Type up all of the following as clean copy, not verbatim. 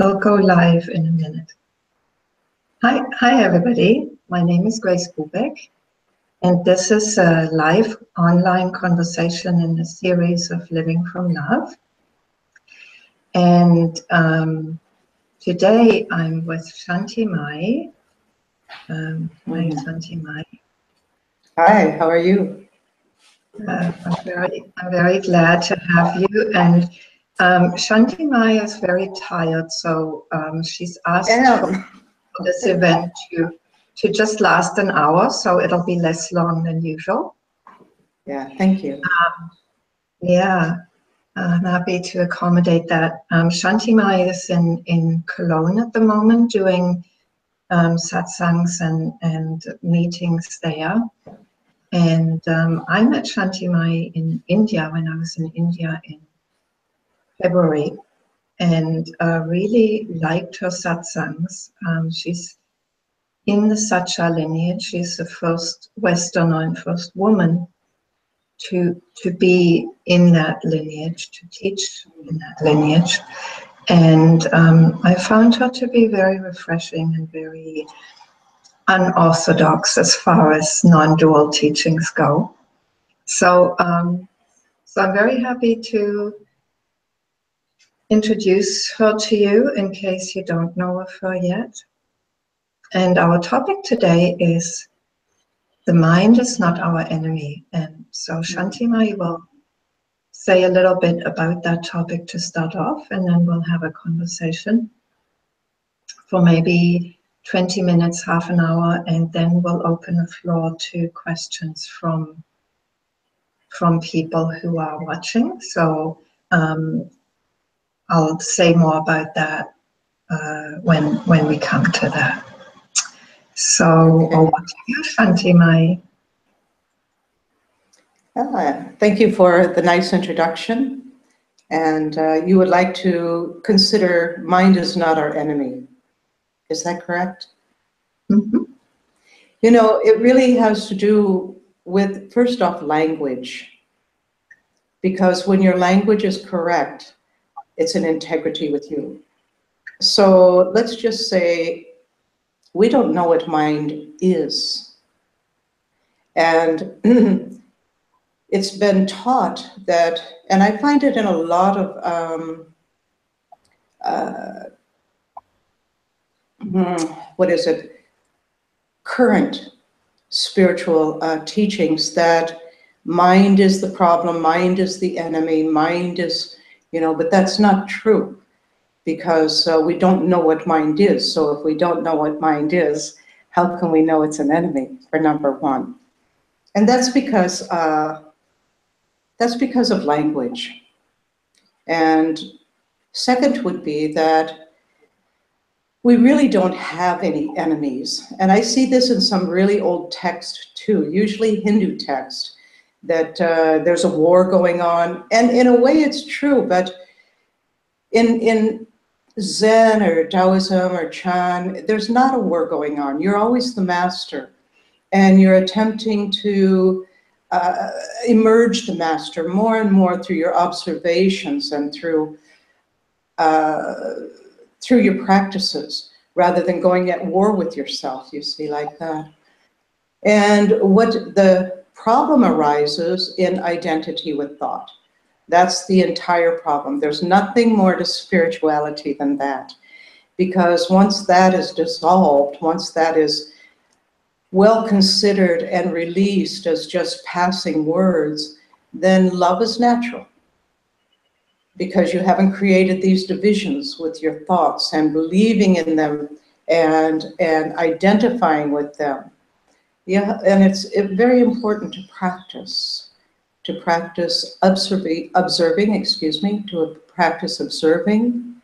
We'll go live in a minute. Hi everybody. My name is Grace Bubeck, and this is a live online conversation in the series of Living from Love. And today I'm with Shanti Mai. Hi, Shanti Mai. Hi, how are you? I'm very glad to have you. And Shanti Mai is very tired, so she's asked for this event to just last an hour, so it'll be less long than usual. Yeah, thank you. I'm happy to accommodate that. Shanti Mai is in Cologne at the moment doing satsangs and meetings there. And I met Shanti Mai in India when I was in India in February, and really liked her satsangs. She's in the Satya lineage. She's the first Westerner and first woman to be in that lineage, to teach in that lineage. And I found her to be very refreshing and very unorthodox as far as non-dual teachings go. So I'm very happy to introduce her to you in case you don't know of her yet. And our topic today is the mind is not our enemy. And so Shanti Mai will say a little bit about that topic to start off, and then we'll have a conversation for maybe 20 minutes, half an hour, and then we'll open the floor to questions from people who are watching. So I'll say more about that when we come to that. So over to you, Shanti Mai. Thank you for the nice introduction. And you would like to consider mind is not our enemy. Is that correct? Mm-hmm. You know, it really has to do with, first off, language. Because when your language is correct, it's in integrity with you. So let's just say we don't know what mind is. And it's been taught that, and I find it in a lot of, current spiritual teachings, that mind is the problem, mind is the enemy, mind is, but that's not true, because we don't know what mind is. So if we don't know what mind is, how can we know it's an enemy, for number one? And that's because of language. And second would be that we really don't have any enemies. And I see this in some really old text too, usually Hindu text, that there's a war going on. And in a way it's true, but in Zen or Taoism or Chan, there's not a war going on. You're always the master, and you're attempting to emerge the master more and more through your observations and through your practices, rather than going at war with yourself, you see, like that. And what the problem arises in identity with thought. That's the entire problem. There's nothing more to spirituality than that. Because once that is dissolved, once that is well considered and released as just passing words, then love is natural. Because you haven't created these divisions with your thoughts and believing in them and identifying with them. Yeah, and it's very important to practice observing, to practice observing,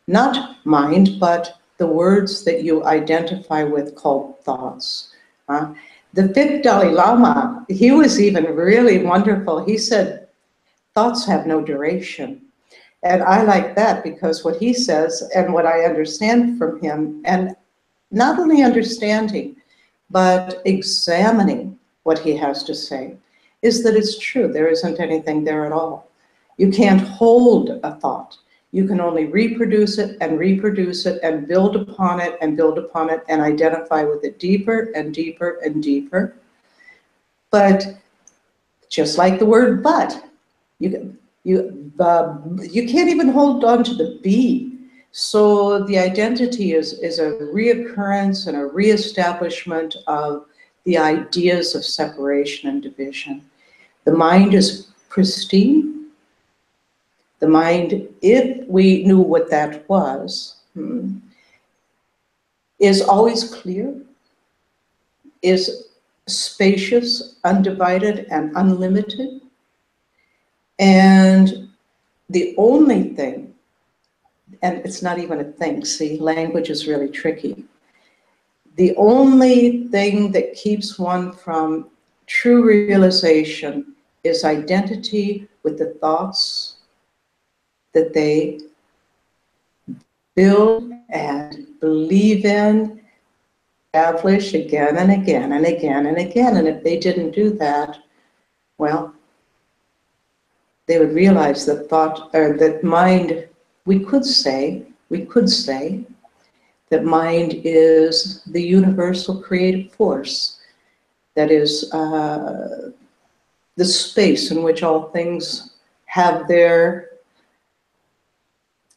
not mind, but the words that you identify with, called thoughts. The fifth Dalai Lama, he was even really wonderful. He said, thoughts have no duration. And I like that, because what he says and what I understand from him, and not only understanding, but examining what he has to say, is that it's true. There isn't anything there at all. You can't hold a thought. You can only reproduce it and reproduce it and build upon it and build upon it and identify with it deeper and deeper and deeper. But just like the word but, you can't even hold on to the B. So the identity is a reoccurrence and a reestablishment of the ideas of separation and division. The mind is pristine. The mind, if we knew what that was, is always clear, is spacious, undivided, and unlimited. And the only thing, and it's not even a thing, see, language is really tricky. The only thing that keeps one from true realization is identity with the thoughts that they build and believe in, establish again and again and again and again. And if they didn't do that, well, they would realize that thought, or that mind, we could say that mind is the universal creative force that is the space in which all things have their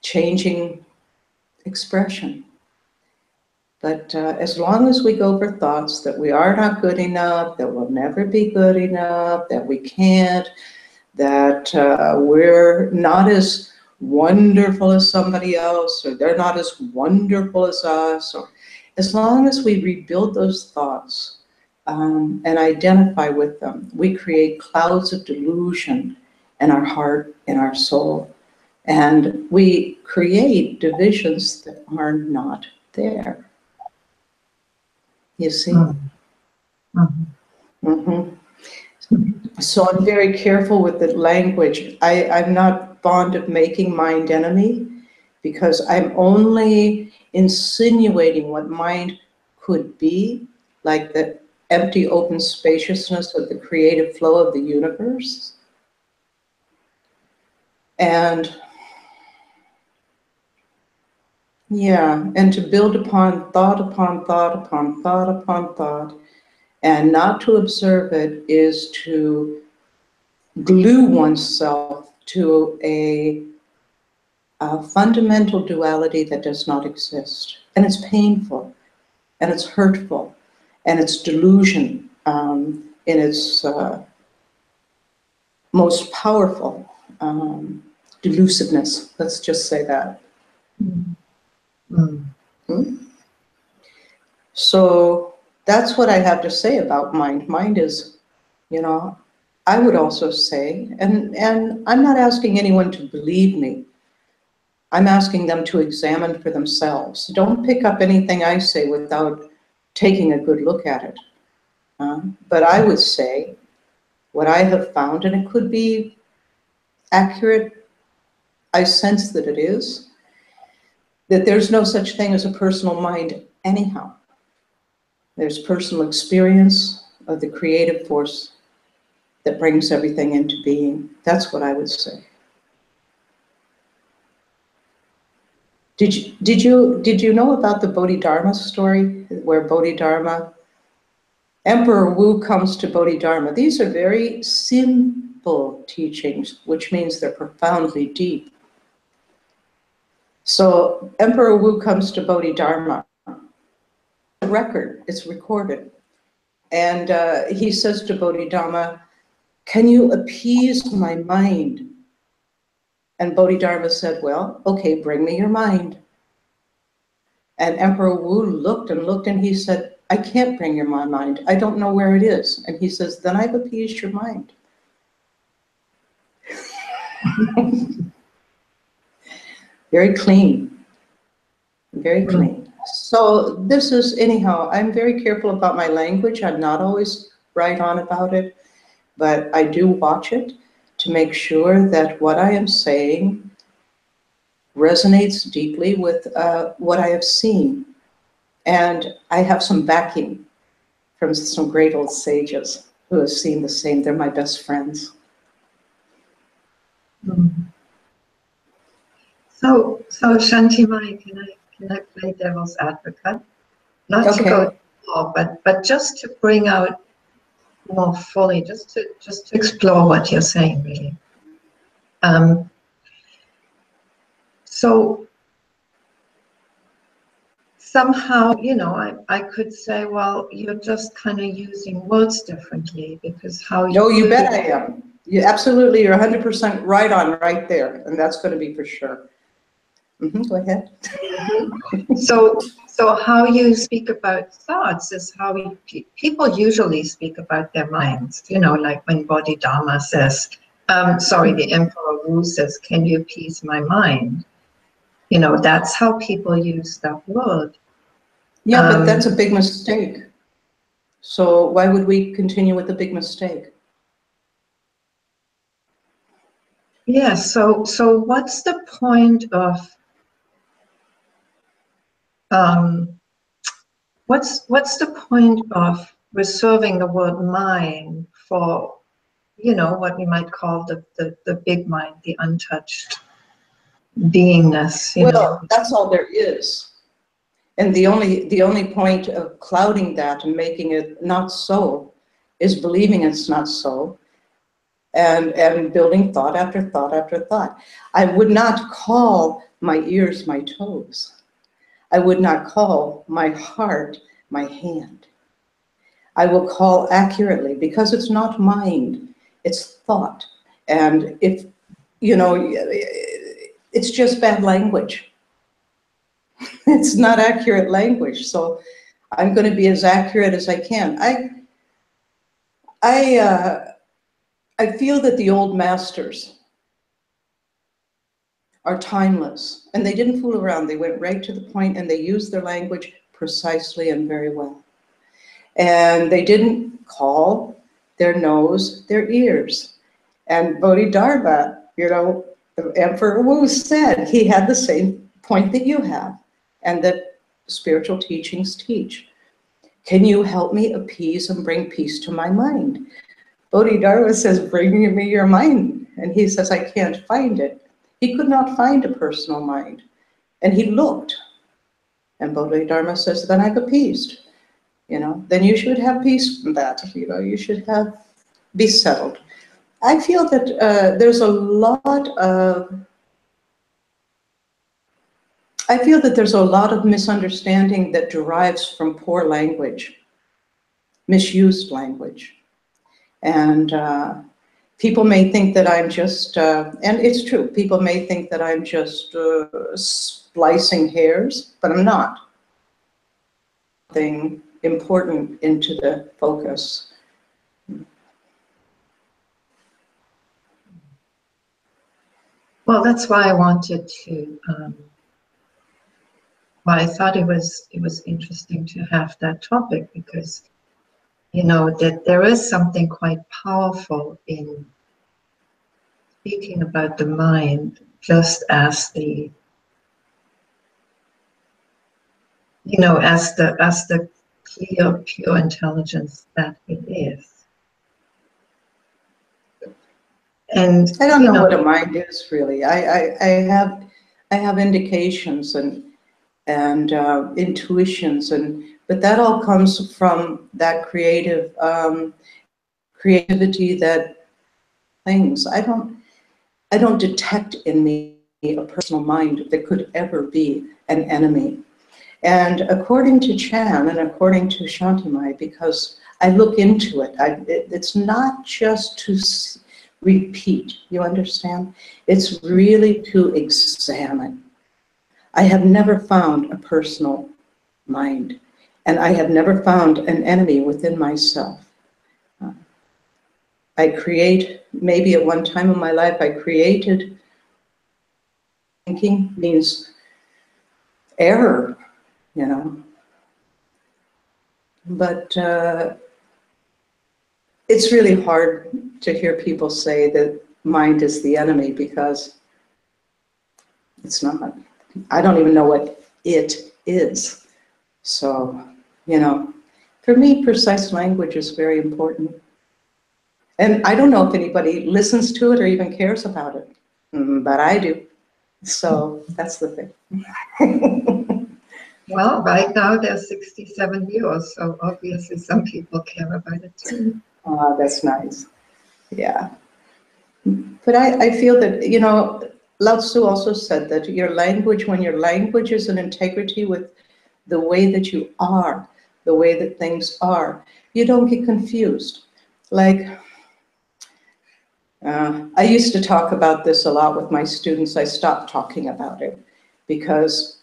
changing expression. But as long as we go for thoughts that we are not good enough, that we'll never be good enough, that we can't, that we're not as wonderful as somebody else, or they're not as wonderful as us, or as long as we rebuild those thoughts and identify with them, we create clouds of delusion in our heart, in our soul, and we create divisions that are not there. You see? So I'm very careful with the language. I'm not fond of making mind enemy, because I'm only insinuating what mind could be, like the empty open spaciousness of the creative flow of the universe. And yeah, and to build upon thought upon thought upon thought upon thought, and not to observe it is to glue oneself to a fundamental duality that does not exist. And it's painful, and it's hurtful, and it's delusion in its most powerful delusiveness. Let's just say that. So that's what I have to say about mind. Mind is, you know, I would also say, and I'm not asking anyone to believe me. I'm asking them to examine for themselves. Don't pick up anything I say without taking a good look at it. But I would say what I have found, and it could be accurate, I sense that it is, that there's no such thing as a personal mind anyhow. There's personal experience of the creative force that brings everything into being. That's what I would say. Did you know about the Bodhidharma story, where Bodhidharma, Emperor Wu comes to Bodhidharma? These are very simple teachings, which means they're profoundly deep. So Emperor Wu comes to Bodhidharma. Record, it's recorded. And he says to Bodhidharma, "Can you appease my mind?" And Bodhidharma said, "Well, okay, bring me your mind." And Emperor Wu looked and he said, "I can't bring you my mind. I don't know where it is." And he says, "Then I've appeased your mind." Very clean, very clean. So this is, anyhow, I'm very careful about my language. I'm not always right on about it, but I do watch it to make sure that what I am saying resonates deeply with what I have seen. And I have some backing from some great old sages who have seen the same. They're my best friends. So Shantimai, can I play devil's advocate? Not to go more, but just to bring out more fully, just to explore what you're saying, really. So somehow, you know, I could say, well, you're just kind of using words differently, because how you... No, you bet I am. You absolutely, you're 100% right on right there, and that's going to be for sure. Go ahead. So how you speak about thoughts is how people usually speak about their minds. You know, like when Bodhidharma says, the Emperor Wu says, "Can you appease my mind?" You know, that's how people use that word. Yeah, but that's a big mistake. So why would we continue with the big mistake? Yeah, so what's the point of what's the point of reserving the word mind for, you know, what we might call the big mind, the untouched beingness, you know? That's all there is. And the only point of clouding that and making it not so is believing it's not so, and building thought after thought after thought. I would not call my ears my toes. I would not call my heart my hand. I will call accurately, because it's not mind, it's thought. And if, you know, it's just bad language. It's not accurate language. So I'm going to be as accurate as I can. I feel that the old masters are timeless, and they didn't fool around. They went right to the point, and they used their language precisely and very well. And they didn't call their nose their ears. And Bodhidharma, you know, the Emperor Wu said he had the same point that you have, and that spiritual teachings teach. Can you help me appease and bring peace to my mind? Bodhidharma says, bring me your mind. And he says, I can't find it. He could not find a personal mind. And he looked. And Bodhidharma says, then I've appeased. You know, then you should have peace from that. You know, you should be settled. I feel that there's a lot of misunderstanding that derives from poor language, misused language. And people may think that I'm just, and it's true, people may think that I'm just splicing hairs, but I'm not. Something important into the focus. Well, that's why I wanted to, well, I thought it was interesting to have that topic, because, you know, that there is something quite powerful in speaking about the mind, just as the, you know, as the clear, pure intelligence that it is. And I don't know what a mind is, really. I have indications and intuitions, but that all comes from that creativity that things. I don't detect in me a personal mind that could ever be an enemy. And according to Chan and according to Shantimai, because I look into it, it's not just to repeat, you understand? It's really to examine. I have never found a personal mind, and I have never found an enemy within myself. I create, maybe at one time in my life, I created, thinking means error, you know. But it's really hard to hear people say that mind is the enemy, because it's not. I don't even know what it is. So, you know, for me, precise language is very important. And I don't know if anybody listens to it or even cares about it, but I do. So that's the thing. Well, right now there's 67 viewers, so obviously some people care about it too. That's nice. Yeah. But I feel that, you know, Lao Tzu also said that your language, when your language is in integrity with the way that you are, the way that things are, you don't get confused. Like, I used to talk about this a lot with my students. I stopped talking about it because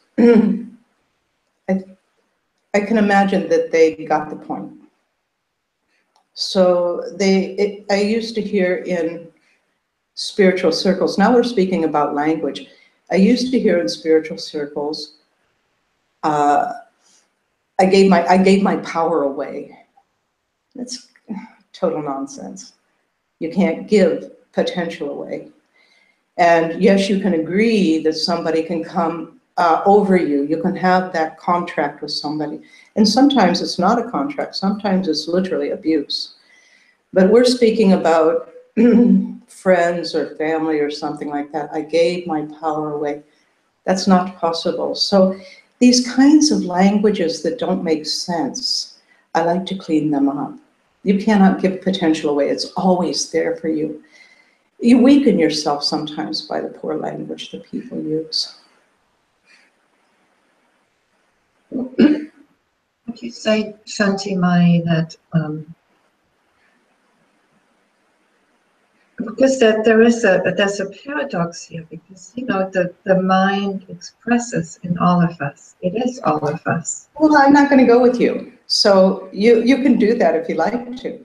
I can imagine that they got the point. So I used to hear in spiritual circles, now we're speaking about language. I used to hear in spiritual circles, I gave my power away. That's total nonsense. You can't give potential away. And yes, you can agree that somebody can come over you. You can have that contract with somebody. And sometimes it's not a contract. Sometimes it's literally abuse. But we're speaking about friends or family or something like that. I gave my power away. That's not possible. So these kinds of languages that don't make sense, I like to clean them up. You cannot give potential away. It's always there for you. You weaken yourself sometimes by the poor language that people use. Would you say, Shanti Mai, that because there's a paradox here, because you know the mind expresses in all of us. It is all of us. Well, I'm not going to go with you. So you can do that if you like to.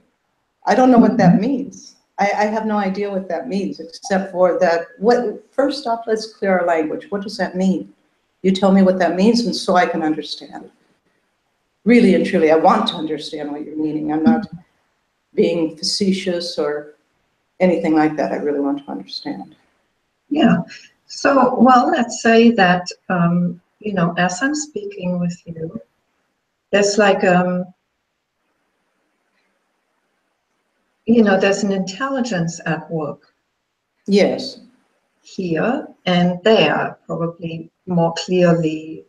I don't know what that means. I have no idea what that means, except for that. First off, let's clear our language. What does that mean? You tell me what that means, and so I can understand. Really and truly, I want to understand what you're meaning. I'm not being facetious or anything like that. I really want to understand. Yeah. So, well, let's say that you know, as I'm speaking with you, there's like you know, there's an intelligence at work. Yes. Here and there, probably more clearly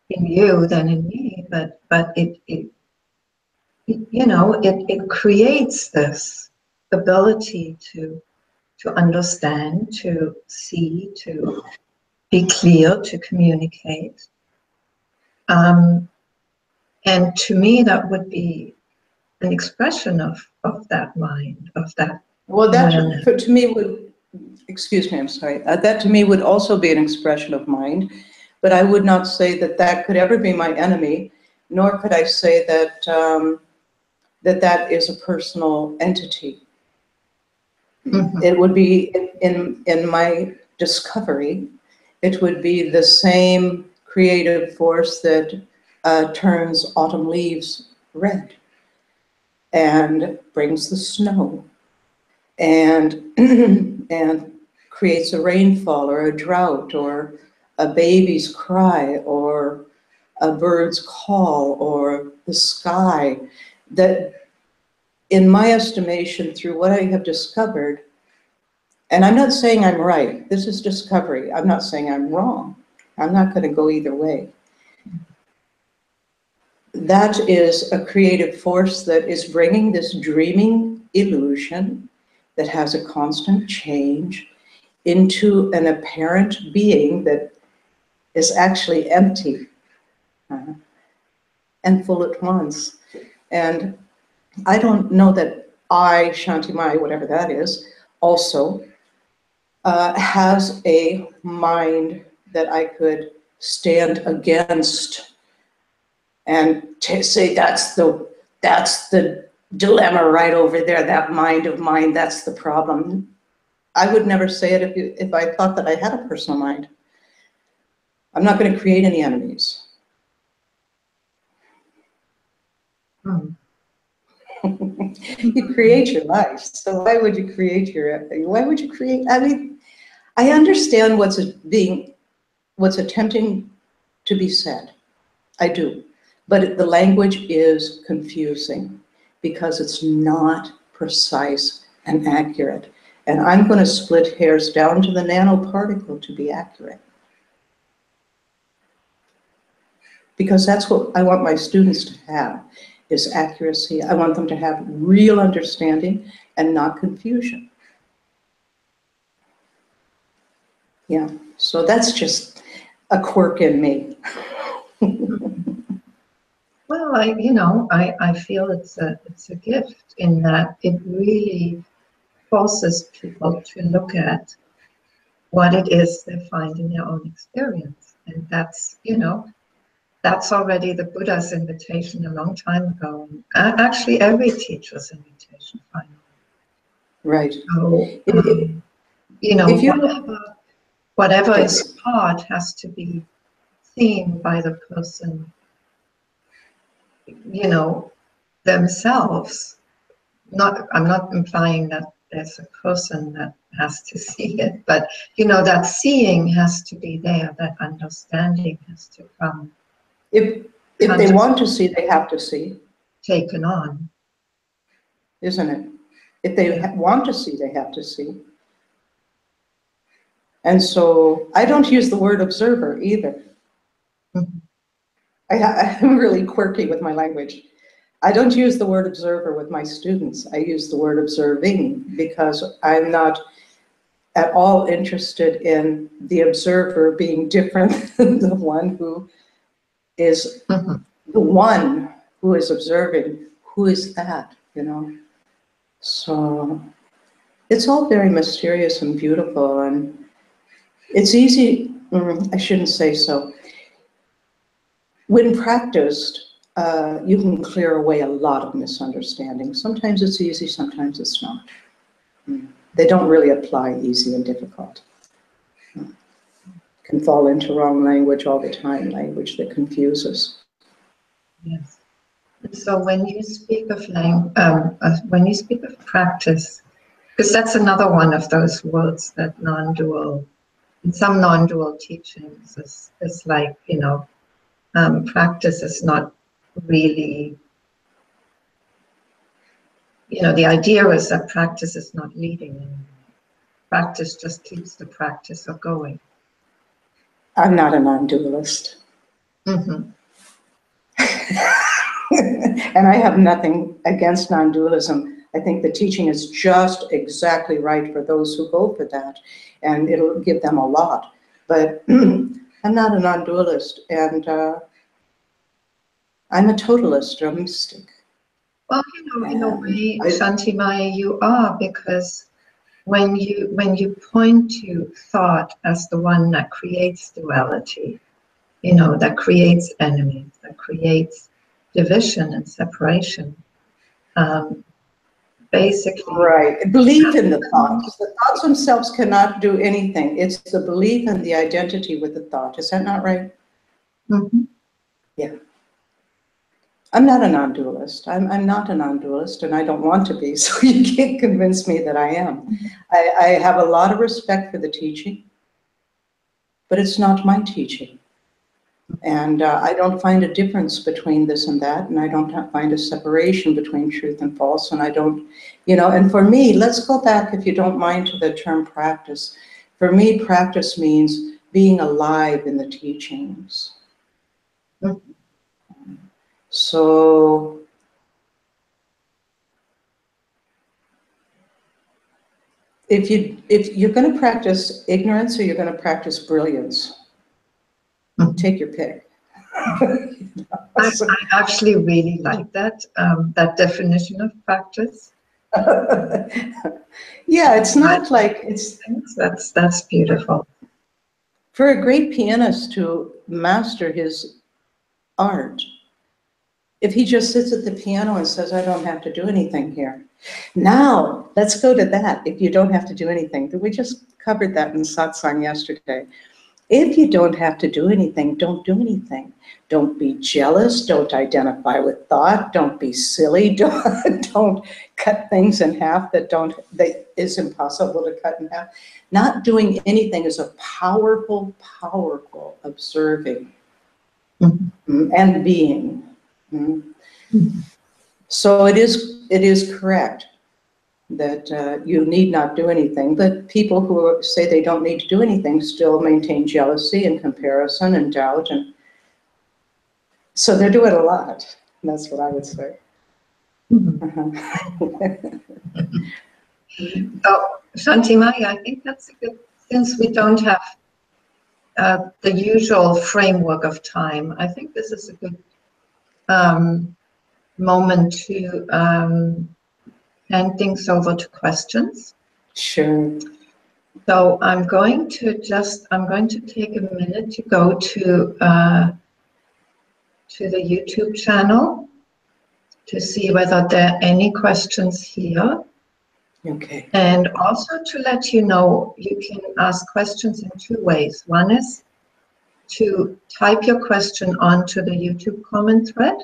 in you than in me, but it you know, it creates this ability to understand, to see, to be clear, to communicate. And to me, that would be an expression of that mind, of that. Well, that to me would, excuse me, I'm sorry. That to me would also be an expression of mind, but I would not say that that could ever be my enemy, nor could I say that that is a personal entity. Mm-hmm. It would be in my discovery, it would be the same creative force that turns autumn leaves red and brings the snow and and creates a rainfall or a drought or a baby's cry or a bird's call or the sky. That, in my estimation, through what I have discovered, and I'm not saying I'm right, this is discovery, I'm not saying I'm wrong, I'm not going to go either way. That is a creative force that is bringing this dreaming illusion that has a constant change into an apparent being that is actually empty and full at once. And I don't know that I, Shanti Mai, whatever that is, also has a mind that I could stand against and say that's the dilemma right over there, that mind of mine, that's the problem. I would never say it if I thought that I had a personal mind. I'm not going to create any enemies. You create your life, so why would you create I mean, I understand what's attempting to be said. I do. But the language is confusing because it's not precise and accurate. And I'm going to split hairs down to the nanoparticle to be accurate. Because that's what I want my students to have, is accuracy. I want them to have real understanding and not confusion. Yeah, so that's just a quirk in me. Well, I feel it's a gift in that it really forces people to look at what it is they find in their own experience. And that's, that's already the Buddha's invitation a long time ago. And actually, every teacher's invitation, finally. Right. So, If whatever yes. is taught has to be seen by the person, themselves. I'm not implying that there's a person that has to see it, but that seeing has to be there, that understanding has to come. If they want to see, they have to see. Taken on. Isn't it? If they want to see, they have to see. And so I don't use the word observer either. Mm-hmm. I'm really quirky with my language. I don't use the word observer with my students. I use the word observing because I'm not at all interested in the observer being different than the one who is the one who is observing. Who is that, So it's all very mysterious and beautiful, and it's easy, I shouldn't say so. When practiced, you can clear away a lot of misunderstanding. Sometimes it's easy, sometimes it's not. They don't really apply easy and difficult. Can fall into wrong language all the time, language that confuses. Yes. So when you speak of practice, because that's another one of those words that non-dual, in some non-dual teachings is like, practice is not really, the idea is that practice is not leading anywhere. Practice just keeps the practice going. I'm not a non-dualist. Mm-hmm. And I have nothing against non-dualism. I think the teaching is just exactly right for those who go for that, and it'll give them a lot. But I'm not a non-dualist, and I'm a totalist or a mystic. Well, in a way, Shanti Maya, you are, because when you point to thought as the one that creates duality, that creates enemies, that creates division and separation, basically. Right. Belief in the thoughts. The thoughts themselves cannot do anything. It's the belief in the identity with the thought. Is that not right? Mm-hmm. Yeah. I'm not a non-dualist. I'm not a non-dualist, and I don't want to be, so you can't convince me that I am. I have a lot of respect for the teaching, but it's not my teaching. And I don't find a difference between this and that, and I don't find a separation between truth and false, and I don't, and for me, let's go back, if you don't mind, to the term practice. For me, practice means being alive in the teachings. Mm-hmm. So if you're going to practice ignorance or you're going to practice brilliance, take your pick. I actually really like that definition of practice. Yeah, it's not like it's. That's beautiful. For a great pianist to master his art, if he just sits at the piano and says, I don't have to do anything here. Now, let's go to that. If you don't have to do anything, we just covered that in satsang yesterday. If you don't have to do anything, don't do anything. Don't be jealous. Don't identify with thought. Don't be silly. Don't cut things in half that is impossible to cut in half. Not doing anything is a powerful, powerful observing and being. So it is correct that you need not do anything. But people who say they don't need to do anything still maintain jealousy and comparison and doubt. And so they're doing a lot. That's what I would say. So, Shantimai, I think that's a good, since we don't have the usual framework of time, I think this is a good moment to hand things over to questions. Sure. So I'm going to take a minute to go to the YouTube channel to see whether there are any questions here. Okay. And also to let you know, you can ask questions in two ways. One is to type your question onto the YouTube comment thread.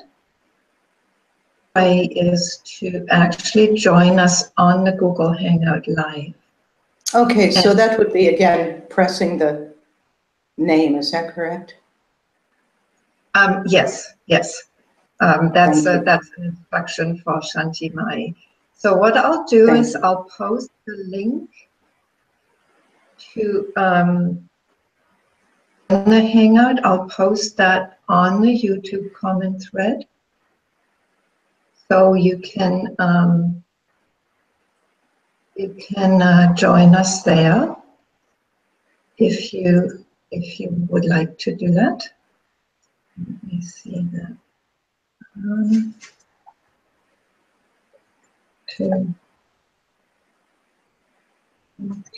Way is to actually join us on the Google Hangout Live. Okay, so that would be, again, pressing the name, is that correct? Yes. That's an instruction for Shantimai. So what I'll do is I'll post the link to the Hangout. I'll post that on the YouTube comment thread, so you can join us there if you would like to do that. Let me see that.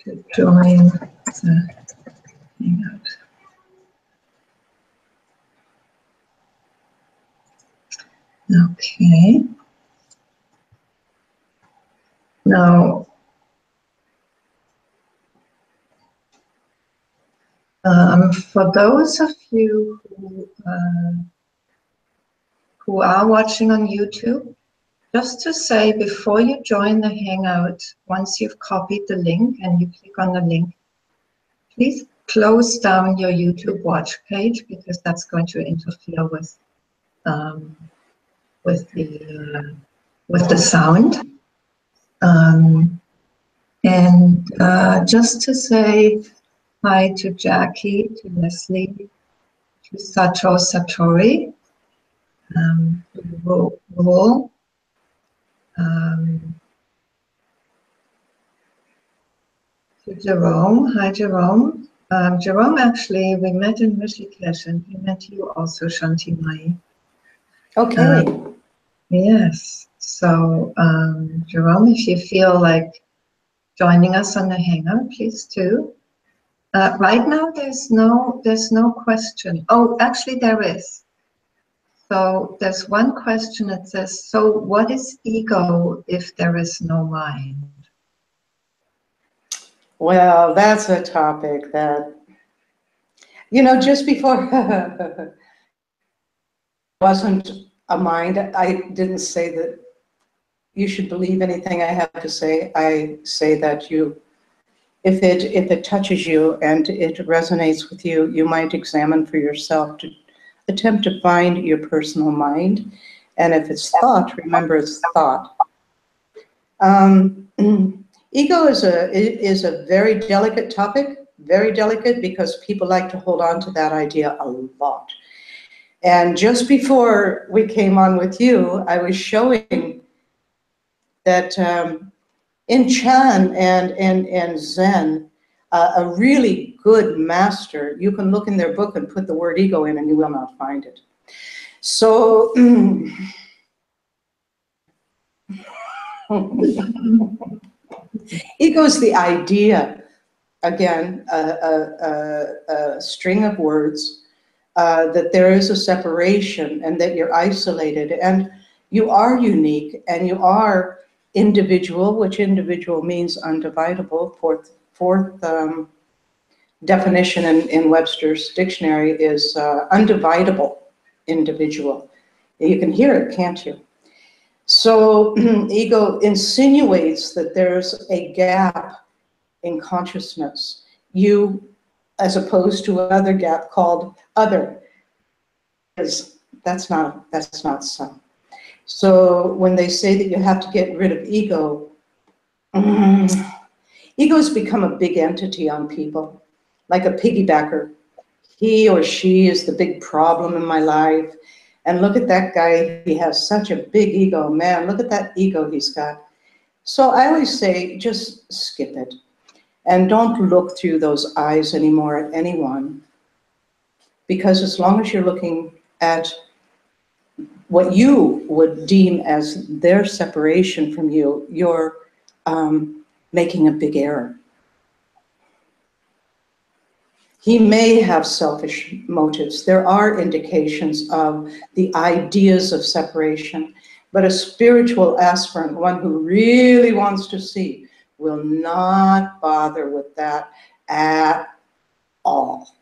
To join the Hangout. Okay. Now, for those of you who are watching on YouTube, just to say before you join the Hangout, once you've copied the link and you click on the link, please close down your YouTube watch page, because that's going to interfere with the sound. And just to say hi to Jackie, to Leslie, to Sato Satori, to Roel, to Jerome. Hi, Jerome. Jerome, actually, we met in Rishikesh, and he met you also, Shantimai. Okay. Yes. So, Jerome, if you feel like joining us on the Hangout, please do. Right now, there's no question. Oh, actually, there is. So there's one question that says, so what is ego if there is no mind? Well, that's a topic that, just before wasn't a mind. I didn't say that you should believe anything I have to say. I say that if it touches you and it resonates with you, you might examine for yourself to attempt to find your personal mind. And if it's thought, remember it's thought. Ego is a very delicate topic, very delicate, because people like to hold on to that idea a lot. And just before we came on with you, I was showing that in Chan and Zen, a really good master, you can look in their book and put the word ego in and you will not find it. So, ego is the idea, again, a string of words, that there is a separation and that you're isolated and you are unique and you are individual, which individual means undividable. Fourth definition in Webster's dictionary is undividable individual. You can hear it, can't you? So ego insinuates that there's a gap in consciousness, you as opposed to another gap called other. That's not so. So when they say that you have to get rid of ego, Ego's become a big entity on people, like a piggybacker. He or she is the big problem in my life. And look at that guy, he has such a big ego. Man, look at that ego he's got. So I always say, just skip it. And don't look through those eyes anymore at anyone. Because as long as you're looking at what you would deem as their separation from you, you're making a big error. He may have selfish motives. There are indications of the ideas of separation, but a spiritual aspirant, one who really wants to see, will not bother with that at all.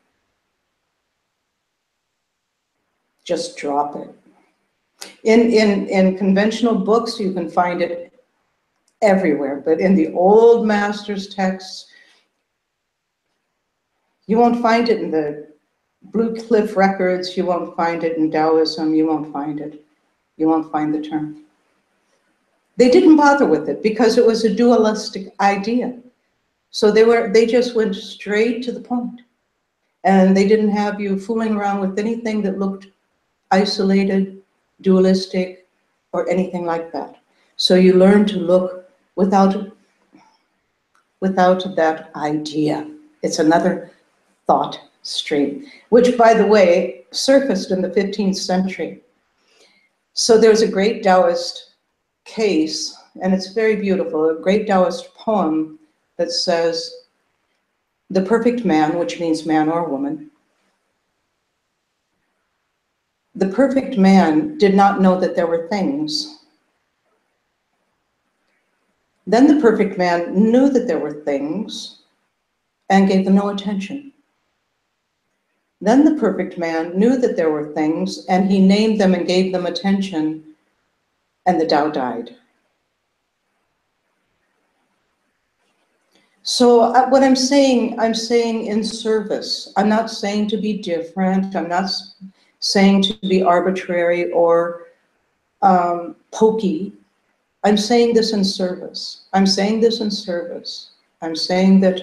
Just drop it. In conventional books, you can find it everywhere, but in the old masters' texts, you won't find it in the Blue Cliff records, you won't find it in Taoism, you won't find it. You won't find the term. They didn't bother with it because it was a dualistic idea. So they just went straight to the point. And they didn't have you fooling around with anything that looked isolated, dualistic, or anything like that. So you learn to look without that idea. It's another thought stream, which, by the way, surfaced in the 15th century. So there's a great Taoist case, and it's very beautiful, a great Taoist poem that says, the perfect man, which means man or woman, the perfect man did not know that there were things. Then the perfect man knew that there were things and gave them no attention. Then the perfect man knew that there were things and he named them and gave them attention, and the Tao died. So what I'm saying in service. I'm not saying to be different. I'm not saying to be arbitrary or pokey. I'm saying this in service. I'm saying this in service. I'm saying that,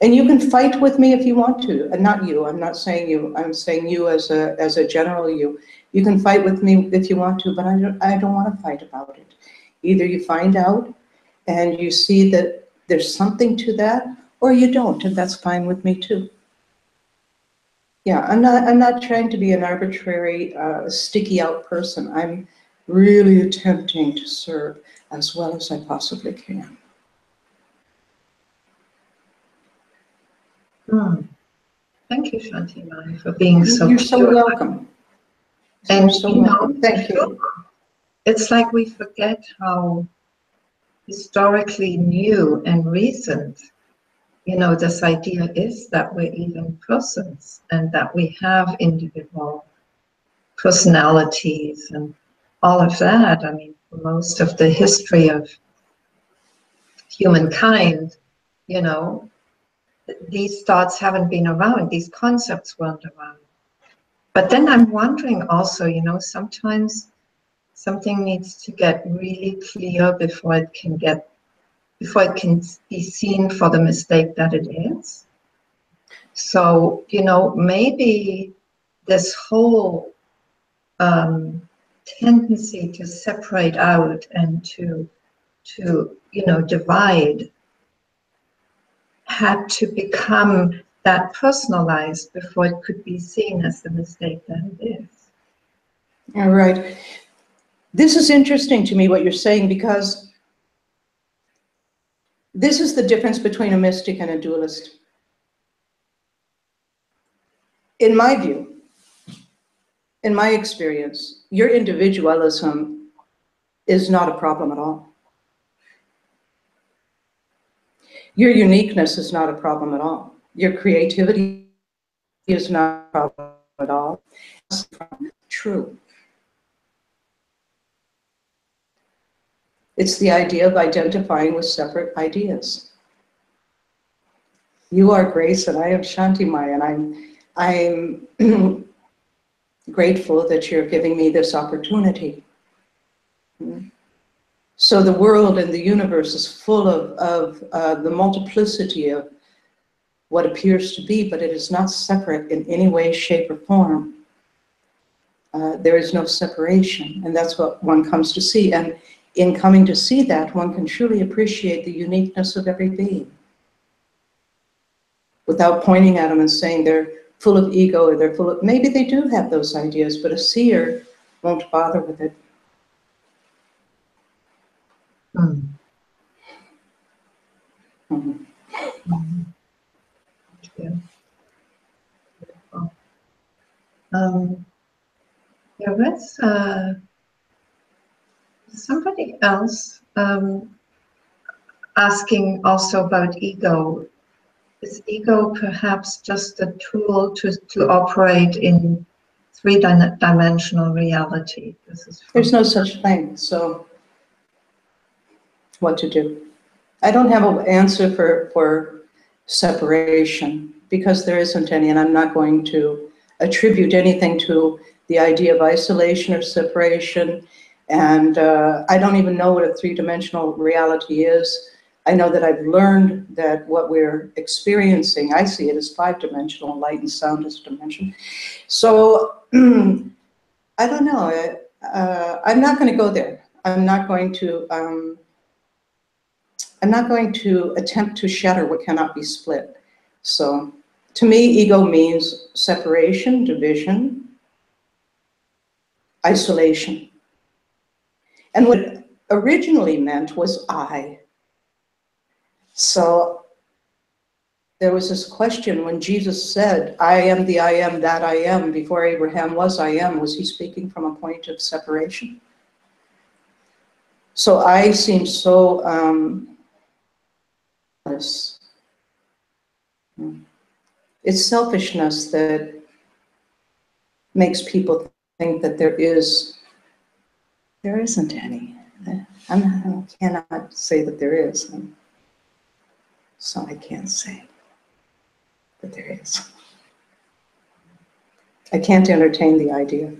and you can fight with me if you want to, and not you. I'm not saying you. I'm saying you as a general you. You can fight with me if you want to, but I don't want to fight about it. Either you find out and you see that there's something to that, or you don't, and that's fine with me too. Yeah, I'm not trying to be an arbitrary, sticky out person. I'm really attempting to serve as well as I possibly can. Thank you, Shanti Mai, for being so You're so pure. welcome. And so welcome. Thank you. It's like we forget how historically new and recent, this idea is that we're even persons and that we have individual personalities and all of that. I mean, for most of the history of humankind, these thoughts haven't been around, these concepts weren't around. But then I'm wondering also, sometimes something needs to get really clear before it can be seen for the mistake that it is. So, maybe this whole tendency to separate out and to divide had to become that personalized before it could be seen as the mistake that it is. All right. This is interesting to me what you're saying, because this is the difference between a mystic and a dualist. In my view, in my experience, your individualism is not a problem at all. Your uniqueness is not a problem at all. Your creativity is not a problem at all. It's true. It's the idea of identifying with separate ideas. You are Grace and I am Shanti Mai, and I'm grateful that you're giving me this opportunity. So the world and the universe is full of the multiplicity of what appears to be, but it is not separate in any way, shape, or form. There is no separation, and that's what one comes to see. And in coming to see that, one can truly appreciate the uniqueness of every being without pointing at them and saying they're full of ego or they're full of, maybe they do have those ideas, but a seer won't bother with it. Mm. Mhm. Mm. Yeah. Beautiful. There was somebody else asking also about ego. Is ego perhaps just a tool to operate in three-dimensional reality? This is There's no such thing, so what to do? I don't have an answer for separation because there isn't any, and I'm not going to attribute anything to the idea of isolation or separation. And I don't even know what a three-dimensional reality is. I know that I've learned that what we're experiencing, I see it as five-dimensional, light and sound is dimension. So I don't know. I'm not going to go there. I'm not going to attempt to shatter what cannot be split. So to me, ego means separation, division, isolation. And what it originally meant was I. So there was this question when Jesus said, I am the I am that I am, before Abraham was I am, was he speaking from a point of separation? So I seem so it's selfishness that makes people think that there isn't any. I cannot say that there is. So I can't say that there is. I can't entertain the idea.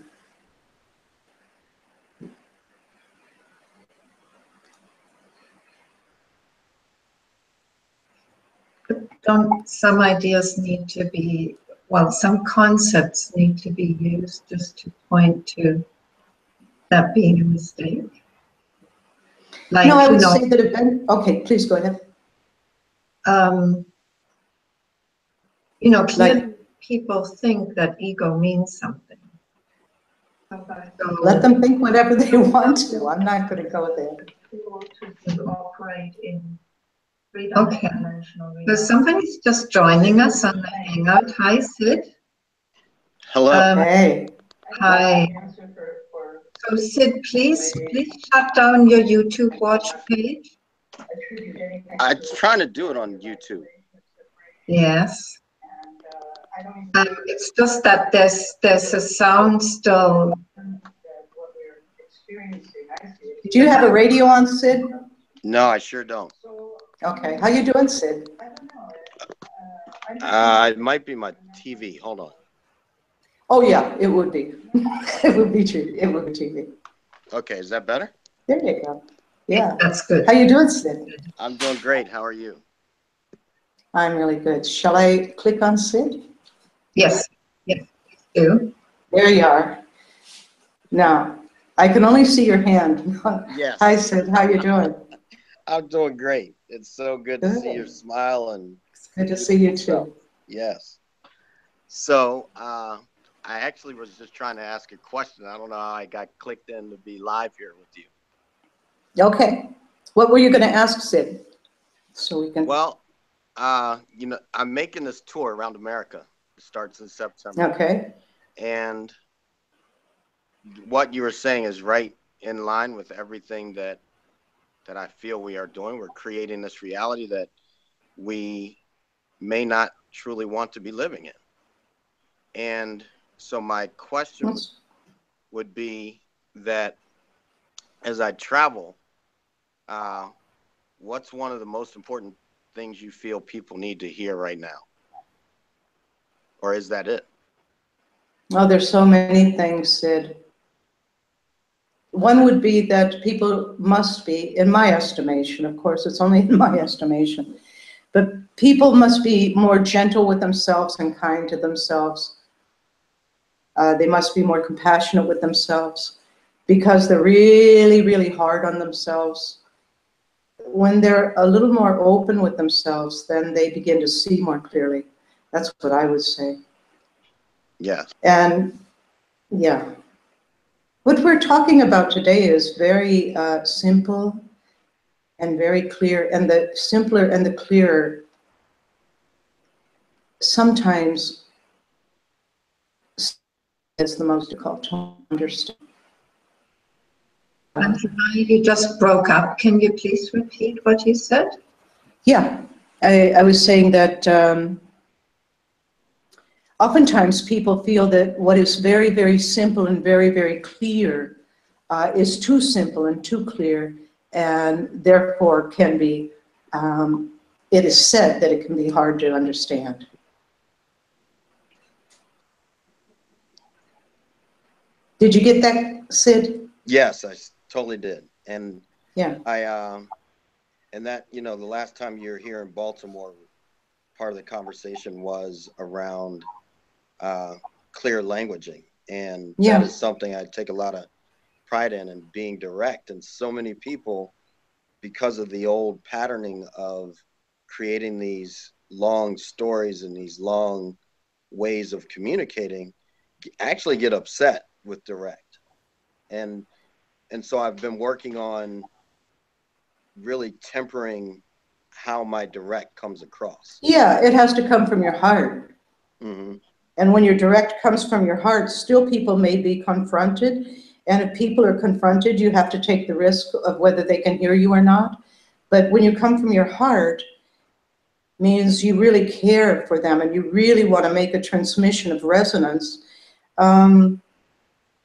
Don't some ideas need to be, well, some concepts need to be used just to point to that being a mistake? Like, No, I would say that okay, please go ahead. Clearly people think that ego means something. So Let them think whatever they want to. I'm not going to go there. to operate in three-dimensional reality. So somebody's just joining us on the Hangout. Hi, Sid. Hello. Hey. Hi. So Sid, please shut down your YouTube watch page. I'm trying to do it on YouTube. Yes. It's just that there's a sound still. Do you have a radio on, Sid? No, I sure don't. Okay. How you doing, Sid? It might be my TV. Hold on. Oh yeah, it would be. It would be true. It would be TV. Okay, is that better? There you go. Yeah. That's good. How you doing, Sid? I'm doing great. How are you? I'm really good. Shall I click on Sid? Yes. Yes. Do. There you are. Now, I can only see your hand. Yes. Hi, Sid. How you doing? I'm doing great. It's so good to see your smile and. It's good to see you too. Yes. So, I actually was just trying to ask a question. I don't know how I got clicked in to be live here with you. Okay. What were you going to ask, Sid? So we can. Well, I'm making this tour around America. It starts in September. Okay. And what you were saying is right in line with everything that I feel we are doing. We're creating this reality that we may not truly want to be living in. And so my question would be that as I travel, what's one of the most important things you feel people need to hear right now? Or is that it? Oh, there's so many things, Sid. One would be that people must be, in my estimation, of course, it's only in my estimation, but people must be more gentle with themselves and kind to themselves. They must be more compassionate with themselves because they're really, really hard on themselves. When they're a little more open with themselves, then they begin to see more clearly. That's what I would say. Yeah. And yeah. What we're talking about today is very simple and very clear, and the simpler and the clearer sometimes is the most difficult to understand. You just broke up. Can you please repeat what you said? Yeah, I was saying that oftentimes people feel that what is very, very simple and very, very clear is too simple and too clear, and therefore can be, it is said that it can be hard to understand. Did you get that, Sid? Yes, I totally did. And yeah, and that, you know, the last time you were here in Baltimore, part of the conversation was around clear languaging. And that is something I take a lot of pride in, and being direct. And so many people, because of the old patterning of creating these long stories and these long ways of communicating, actually get upset with direct. And so I've been working on really tempering how my direct comes across. Yeah, it has to come from your heart. Mm-hmm. And when your direct comes from your heart, still people may be confronted. And if people are confronted, you have to take the risk of whether they can hear you or not. But when you come from your heart, means you really care for them and you really want to make a transmission of resonance.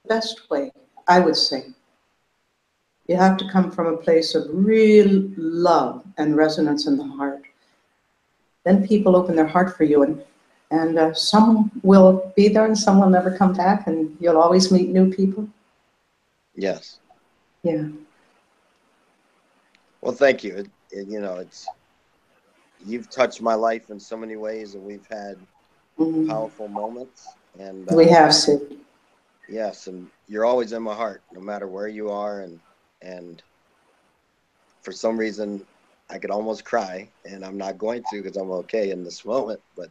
Best way, I would say. You have to come from a place of real love and resonance in the heart. Then people open their heart for you, and some will be there and some will never come back, and you'll always meet new people. Yes. Yeah. Well, thank you. You know, you've touched my life in so many ways, and we've had powerful moments. And we have, Sid. Yes, and you're always in my heart, no matter where you are. And for some reason, I could almost cry, and I'm not going to because I'm okay in this moment. But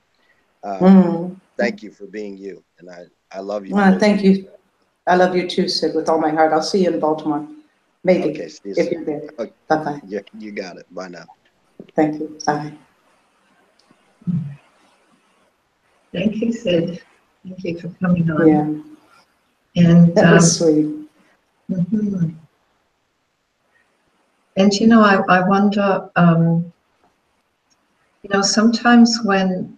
thank you for being you, and I love you. Thank you. I love you too, Sid, with all my heart. I'll see you in Baltimore, maybe, okay, if you're there. Okay. Bye-bye. You got it. Bye now. Thank you. Bye. Thank you, Sid. Thank you for coming on. Yeah. And that was sweet. And you know, I wonder, you know, sometimes when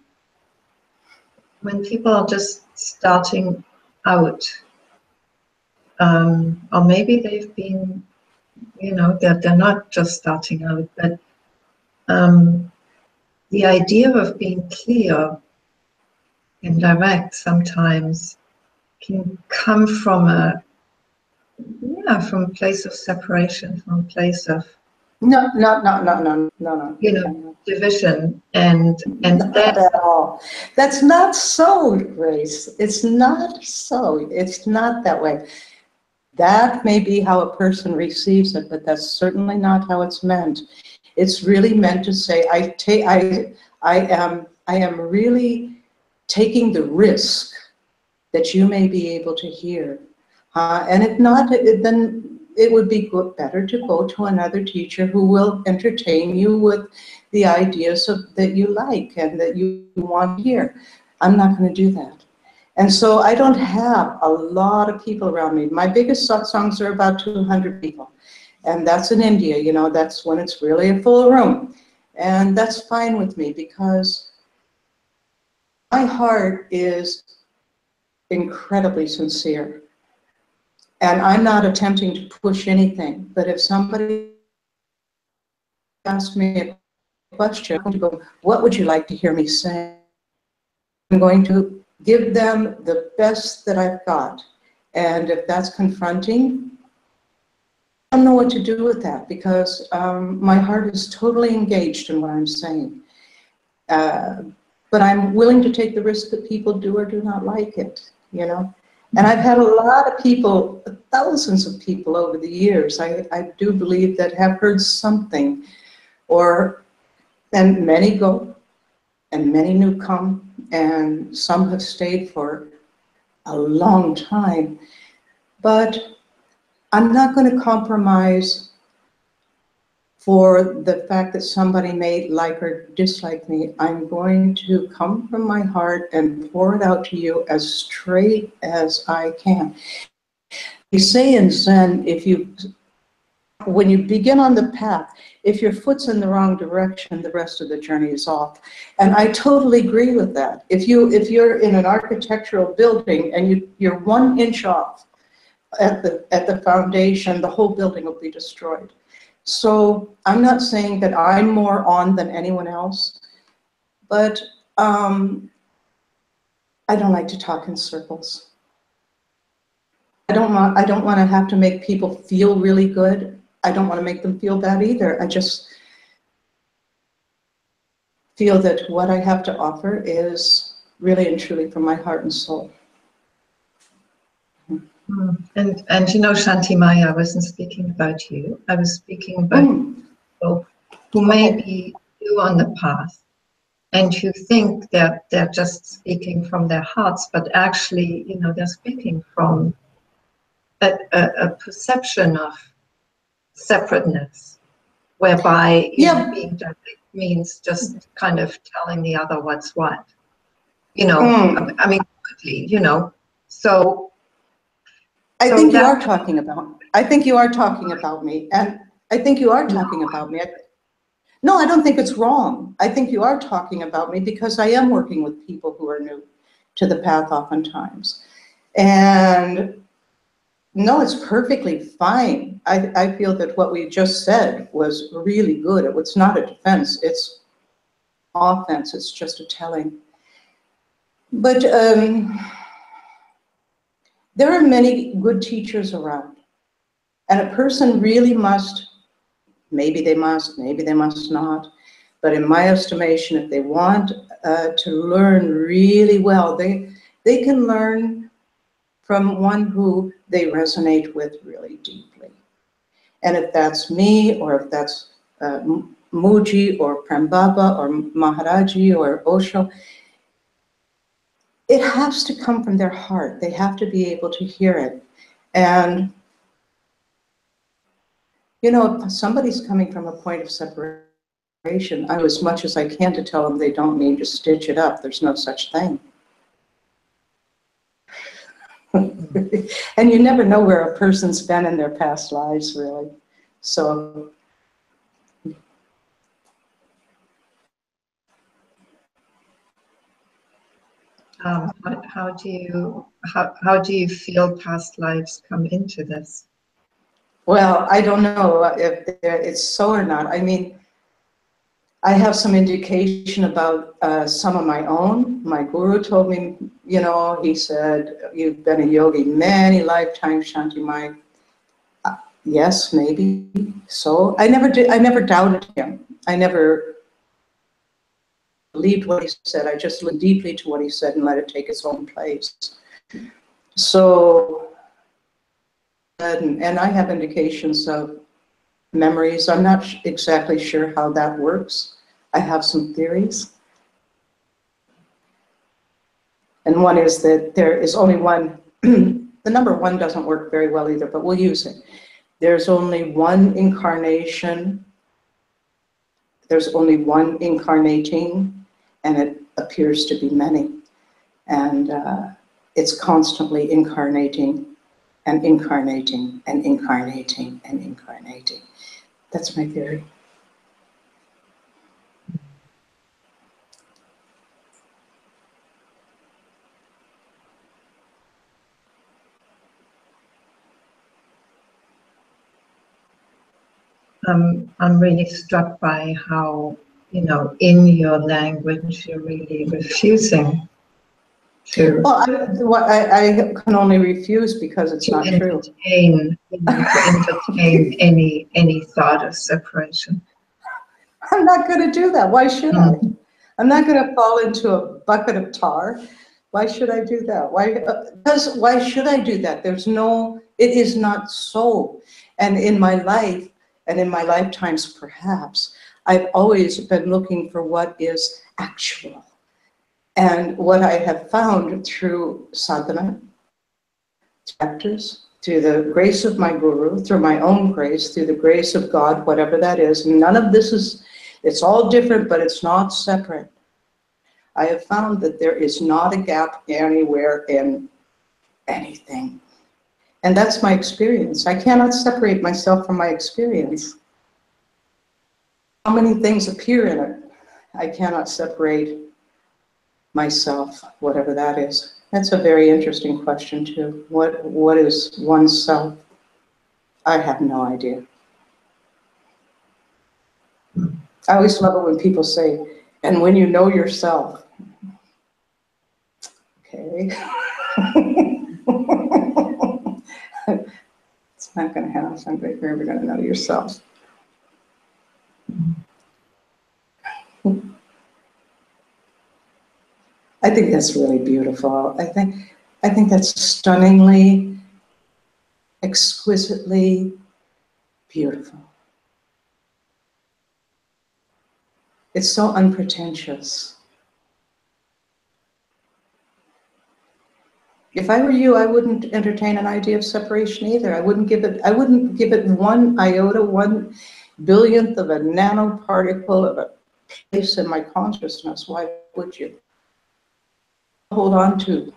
people are just starting out, or maybe they've been, you know, they're not just starting out, but the idea of being clear and direct sometimes can come from a place of separation, from a place of no, you know, division, and not at all. That's not so, Grace. It's not so. It's not that way. That may be how a person receives it, but that's certainly not how it's meant. It's really meant to say, I am really taking the risk that you may be able to hear. And if not, then it would be better to go to another teacher who will entertain you with the ideas that you like and that you want to hear. I'm not going to do that. And so I don't have a lot of people around me. My biggest satsangs are about 200 people. And that's in India, you know, that's when it's really a full room. And that's fine with me because my heart is incredibly sincere. And I'm not attempting to push anything, but if somebody asks me a question, I'm going to go, what would you like to hear me say? I'm going to give them the best that I've got. And if that's confronting, don't know what to do with that because my heart is totally engaged in what I'm saying. But I'm willing to take the risk that people do or do not like it, you know. And I've had a lot of people, thousands of people over the years, I do believe, that have heard something, and many go, and many new come, and some have stayed for a long time. But I'm not going to compromise for the fact that somebody may like or dislike me. I'm going to come from my heart and pour it out to you as straight as I can. They say in Zen, when you begin on the path, if your foot's in the wrong direction, the rest of the journey is off. And I totally agree with that. If you're in an architectural building and you're 1 inch off at the foundation, the whole building will be destroyed. So I'm not saying that I'm more on than anyone else, but I don't like to talk in circles. I don't want to have to make people feel really good. I don't want to make them feel bad either. I just feel that what I have to offer is really and truly from my heart and soul. And you know, Shanti Maya, I wasn't speaking about you. I was speaking about people who may be new on the path and who think that they're just speaking from their hearts, but actually, you know, they're speaking from a perception of separateness, whereby being direct means just kind of telling the other what's what. You know, I mean, quickly, you know, so. I think you are talking about me, and I think you are talking about me. No, I don't think it's wrong. I think you are talking about me because I am working with people who are new to the path oftentimes. And no, it's perfectly fine. I feel that what we just said was really good. It's not a defense, it's offense, it's just a telling. But there are many good teachers around, and a person really must, maybe they must not, but in my estimation, if they want to learn really well, they can learn from one who they resonate with really deeply. And if that's me, or if that's Mooji, or Prem Baba, or Maharaji, or Osho, it has to come from their heart. They have to be able to hear it. And, you know, if somebody's coming from a point of separation, I do as much as I can to tell them they don't need to stitch it up. There's no such thing. And you never know where a person's been in their past lives, really. So. How do you feel past lives come into this? Well, I don't know if it's so or not. I mean, I have some indication about some of my own. My guru told me, you know, he said, you've been a yogi many lifetimes, Shanti Maya. Yes, maybe so. I never doubted him. I never believed what he said. I just listened deeply to what he said and let it take its own place. So, and I have indications of memories. I'm not exactly sure how that works. I have some theories. And one is that there is only one, the number 1 doesn't work very well either, but we'll use it. There's only one incarnation. There's only one incarnating, and it appears to be many. And it's constantly incarnating and incarnating and incarnating and incarnating. That's my theory. I'm really struck by how, you know, in your language, you're really refusing to I can only refuse because it's not true. To entertain any thought of separation. I'm not going to do that. Why should I? Mm. I'm not going to fall into a bucket of tar. Why should I do that? Why should I do that? It is not so. And in my life, and in my lifetimes perhaps, I've always been looking for what is actual. And what I have found through sadhana, practice, through the grace of my guru, through my own grace, through the grace of God, whatever that is, none of this is, it's all different, but it's not separate. I have found that there is not a gap anywhere in anything. And that's my experience. I cannot separate myself from my experience. How many things appear in it? I cannot separate myself, whatever that is. That's a very interesting question too. What is oneself? I have no idea. I always love it when people say, and when you know yourself. Okay. It's not going to happen, but you're never going to know yourself. I think that's really beautiful. I think that's stunningly, exquisitely beautiful. It's so unpretentious. If I were you, I wouldn't entertain an idea of separation either. I wouldn't give it one iota, 1 billionth of a nanoparticle of a place in my consciousness. Why would you? Hold on to.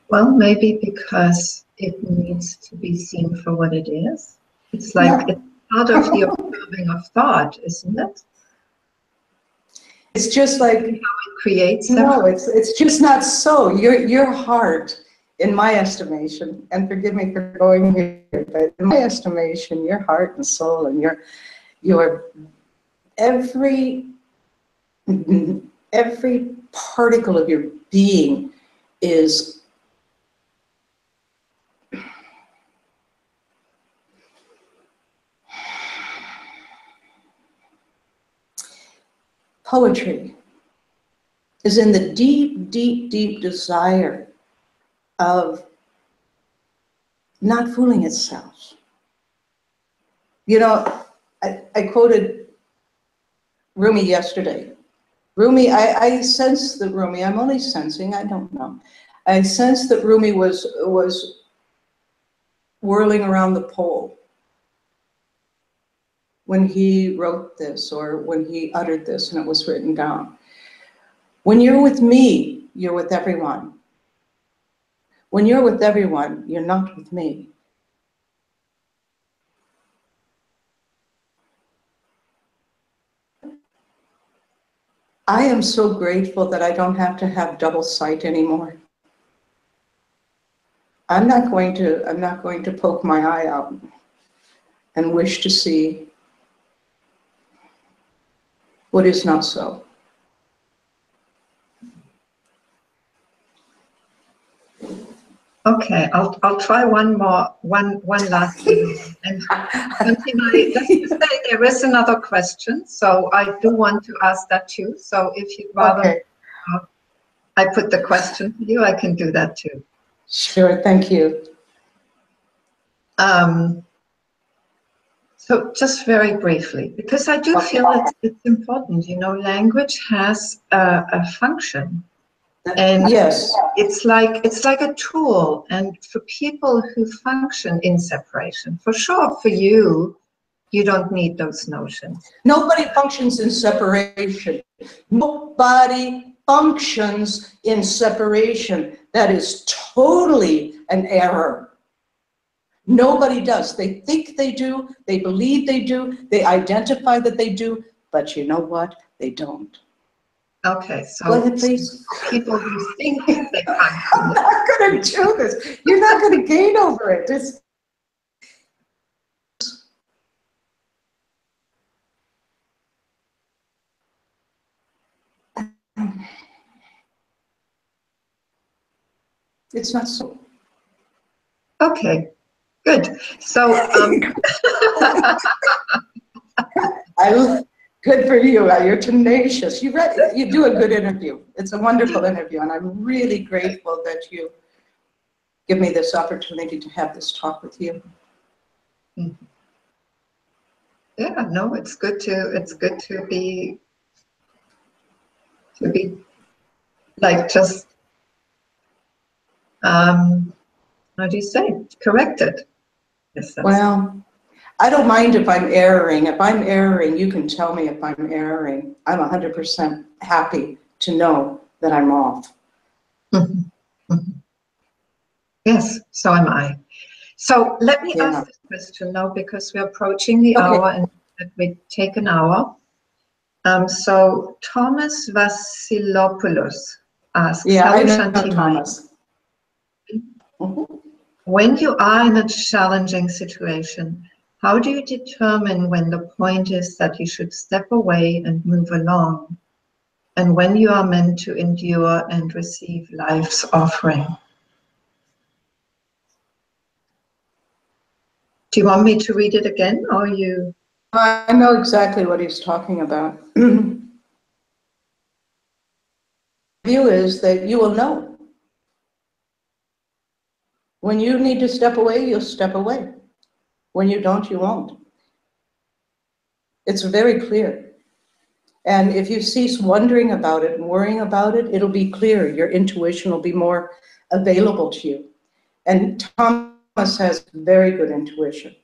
Well, maybe because it needs to be seen for what it is. It's like it's part of the observing of thought, isn't it? It's just like how it creates. No, it's just not so. Your heart, in my estimation, and forgive me for going here, but in my estimation, your heart and soul and your every particle of your being is poetry, is in the deep, deep, deep desire of not fooling itself. You know, I quoted Rumi yesterday. Rumi, I sense that Rumi, I'm only sensing, I don't know. I sense that Rumi was whirling around the pole when he wrote this or when he uttered this and it was written down. When you're with me, you're with everyone. When you're with everyone, you're not with me. I am so grateful that I don't have to have double sight anymore. I'm not going to poke my eye out and wish to see what is not so. Okay, I'll try one last thing. And just to say, there is another question, so I do want to ask that too. So if you'd rather I put the question to you, I can do that too. Sure, thank you. So just very briefly, because I do feel it's important, you know, language has a function. And yes, it's like a tool, and for people who function in separation, for sure, for you, you don't need those notions. Nobody functions in separation. Nobody functions in separation. That is totally an error. Nobody does. They think they do, they believe they do, they identify that they do, but you know what? They don't. Okay, so go ahead, please. People who think they function. I'm not going to do this. You're not going to gain over it. It's not so. Okay, good. So, Good for you. You're tenacious. You do a good interview. It's a wonderful interview, and I'm really grateful that you give me this opportunity to have this talk with you. yeah, no, it's good to be like just how do you say, corrected? Yes, Well, I don't mind if I'm erring. If I'm erring, you can tell me if I'm erring. I'm 100% happy to know that I'm off. Yes, so am I. So let me Yeah. ask this question now, because we're approaching the Okay. hour and we take an hour. So Thomas Vassilopoulos asks, Yeah, I hello, know Shanti Mai. Thomas. When you are in a challenging situation, how do you determine when the point is that you should step away and move along, and when you are meant to endure and receive life's offering? Do you want me to read it again, or you? I know exactly what he's talking about. The view is that you will know. When you need to step away, you'll step away. When you don't, you won't. It's very clear. And if you cease wondering about it and worrying about it, it'll be clear. Your intuition will be more available to you. And Thomas has very good intuition.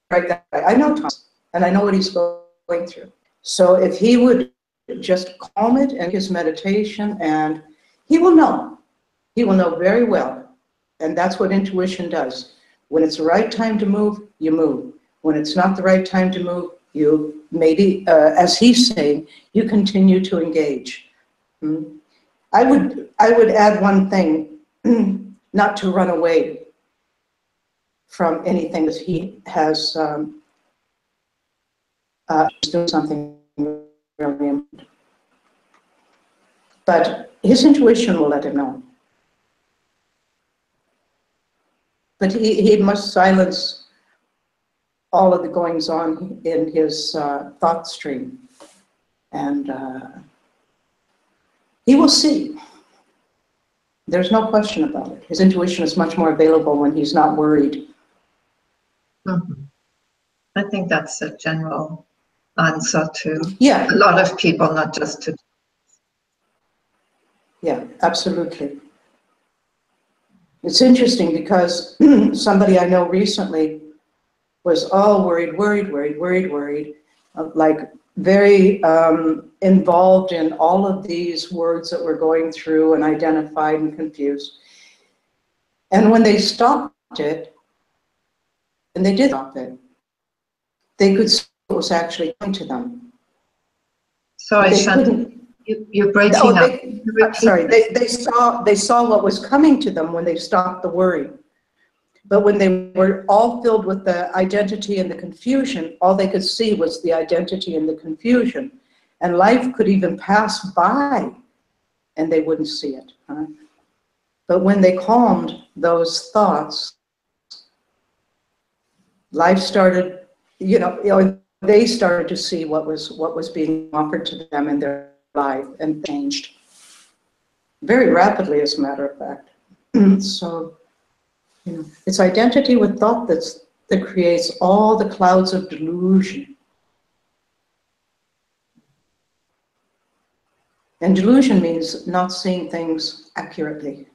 Right? I know Thomas, and I know what he's going through. So if he would just calm it in his meditation, and he will know. He will know very well. And that's what intuition does. When it's the right time to move, you move. When it's not the right time to move, you maybe, as he's saying, you continue to engage. I would add one thing, not to run away from anything that he has doing something really important. But his intuition will let him know. But he must silence all of the goings on in his thought stream. And he will see. There's no question about it. His intuition is much more available when he's not worried. I think that's a general answer to Yeah. a lot of people, not just to. Yeah, absolutely. It's interesting because somebody I know recently was all worried, like very involved in all of these words that we're going through and identified and confused. And when they stopped it, and they did stop it, they could see what was actually coming to them. Sorry, Shanti, you're breaking up. Sorry, they saw what was coming to them when they stopped the worry. But when they were all filled with the identity and the confusion, all they could see was the identity and the confusion. And life could even pass by and they wouldn't see it. Huh? But when they calmed those thoughts, life started, they started to see what was being offered to them in their life, and changed very rapidly, as a matter of fact. So, it's identity with thought that creates all the clouds of delusion. And delusion means not seeing things accurately,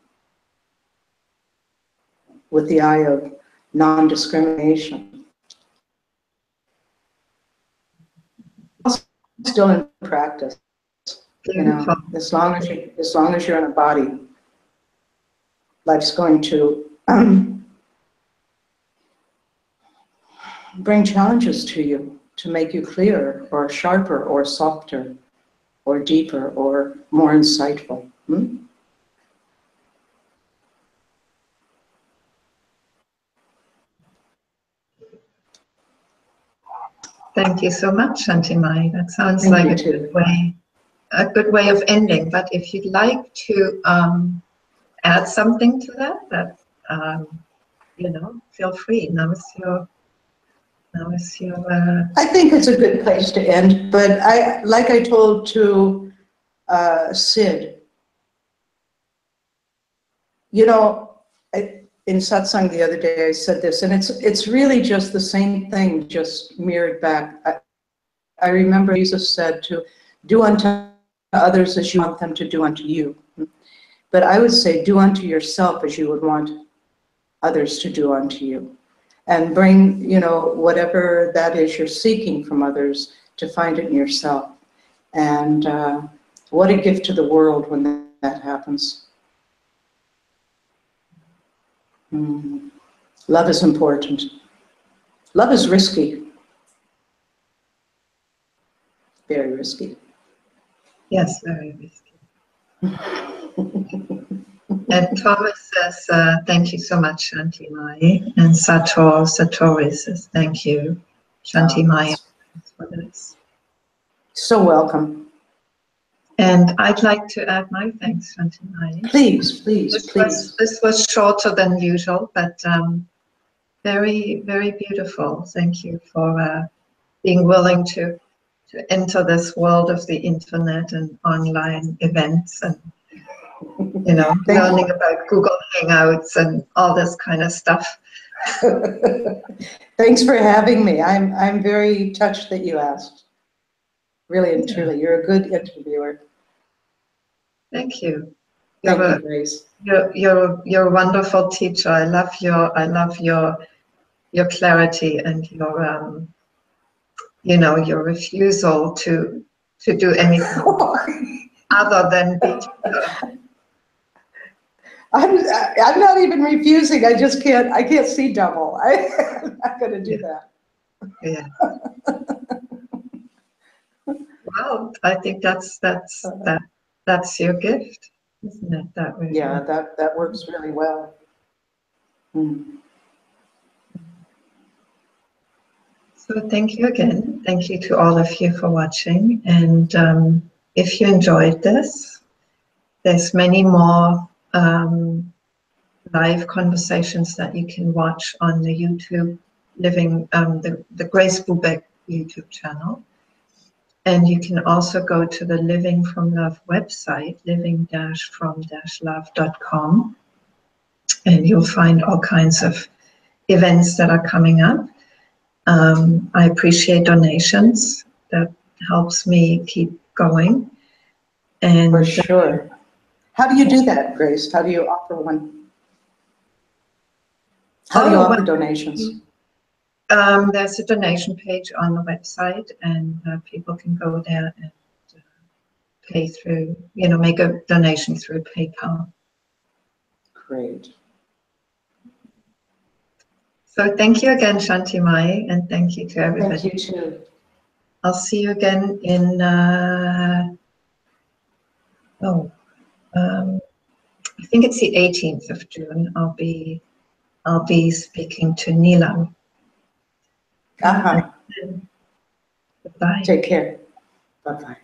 with the eye of non-discrimination. Still in practice, as long as you're in a body, life's going to bring challenges to you to make you clearer or sharper or softer or deeper or more insightful. Thank you so much, Shanti Mai. That sounds like a good way of ending. But if you'd like to add something to that, you know, feel free. Now is your I think it's a good place to end, but like I told to Sid, you know, in satsang the other day I said this, and it's really just the same thing, just mirrored back. I remember Jesus said to do unto others as you want them to do unto you. But I would say do unto yourself as you would want others to do unto you. And bring, you know, whatever that is you're seeking from others to find it in yourself. And what a gift to the world when that happens. Love is important. Love is risky. Very risky. yes, very risky. And Thomas says, thank you so much, Shanti Mai. And Satori says, thank you, Shanti Mai. For this. So welcome. And I'd like to add my thanks, Shanti Mai. Please, please, please. This was shorter than usual, but very, very beautiful. Thank you for being willing to enter this world of the internet and online events and, you know, learning about Google Hangouts and all this kind of stuff. Thanks for having me. I'm very touched that you asked. Really and truly, you're a good interviewer. Thank you. Thank you, Grace. You're a wonderful teacher. I love your clarity and your you know, your refusal to do anything other than be teacher. I'm not even refusing. I just can't. I can't see double. I'm not going to do that. Yeah. Well, I think that's your gift, isn't it? That way. Yeah, that works really well. So thank you again. Thank you to all of you for watching. And if you enjoyed this, there's many more live conversations that you can watch on the YouTube Living, the Grace Bubeck YouTube channel. And you can also go to the Living from Love website, living-from-love.com, and you'll find all kinds of events that are coming up. I appreciate donations. That helps me keep going. And for sure. How do you do that, Grace? How do you offer one? How do you offer donations? There's a donation page on the website, and people can go there and pay through, you know, make a donation through PayPal. Great. So thank you again, Shanti Mai, and thank you to everybody. Thank you too. I'll see you again in, I think it's the 18th of June. I'll be speaking to Neelam. Uh-huh. Goodbye. Take care. Bye-bye.